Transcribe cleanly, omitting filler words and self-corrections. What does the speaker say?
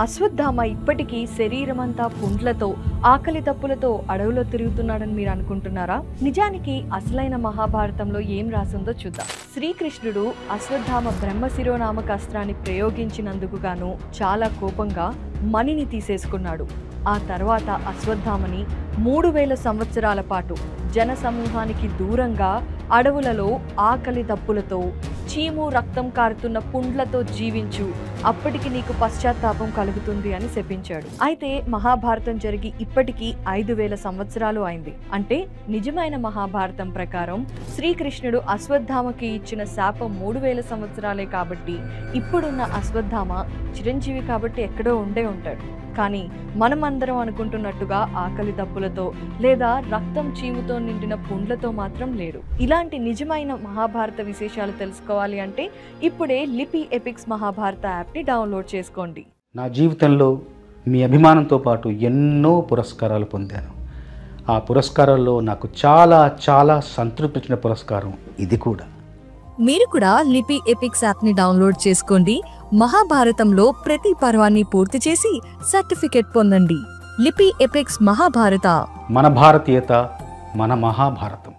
అశ్వత్థామ ఇప్పటికీ శరీరమంతా పుండ్లతో ఆకలి దప్పులతో అడవిలో తిరుగుతున్నాడని మీరు అనుకుంటున్నారా? నిజానికి అసలైన మహాభారతంలో ఏం రాసిందో చూద్దాం. శ్రీకృష్ణుడు అశ్వత్థామ బ్రహ్మశిరోనామక అస్త్రాన్ని ప్రయోగించినందుకు గాను చాలా కోపంగా మణిని తీసేసుకున్నాడు. ఆ తర్వాత అశ్వత్థామని 3000 సంవత్సరాల పాటు జన సమూహానికి దూరంగా అడవులలో ఆకలి దప్పులతో చీము రక్తం కారుతున్న పుండ్లతో జీవించు, అప్పటికి నీకు పశ్చాత్తాపం కలుగుతుంది అని శపించాడు. అయితే మహాభారతం జరిగి ఇప్పటికీ 5000 సంవత్సరాలు అయింది. అంటే నిజమైన మహాభారతం ప్రకారం శ్రీకృష్ణుడు అశ్వత్థామకి ఇచ్చిన శాపం 3000 సంవత్సరాలే కాబట్టి ఇప్పుడున్న అశ్వత్థామ చిరంజీవి కాబట్టి ఎక్కడో ఉండే ఉంటాడు. కానీ మనమందరం అనుకుంటున్నట్టుగా ఆకలి దప్పులతో లేదా రక్తం చీముతో నిండిన పుండ్లతో మాత్రం లేడు. ఇలాంటి నిజమైన మహాభారత విశేషాలు తెలుసుకోవాలి అంటే ఇప్పుడే లిపి ఎపిక్స్ మహాభారత యాప్ని డౌన్లోడ్ చేసుకోండి. నా జీవితంలో మీ అభిమానంతో పాటు ఎన్నో పురస్కారాలు పొందాను. ఆ పురస్కారాల్లో నాకు చాలా చాలా సంతృప్తించిన పురస్కారం ఇది కూడా. మీరు కూడా లిపి ఎపిక్స్ యాప్ని డౌన్లోడ్ చేసుకోండి. మహాభారతంలో ప్రతి పర్వాన్ని పూర్తి చేసి సర్టిఫికెట్ పొందండి. లిపి ఎపిక్స్ మహాభారత, మన భారతీయత, మన మహాభారతం.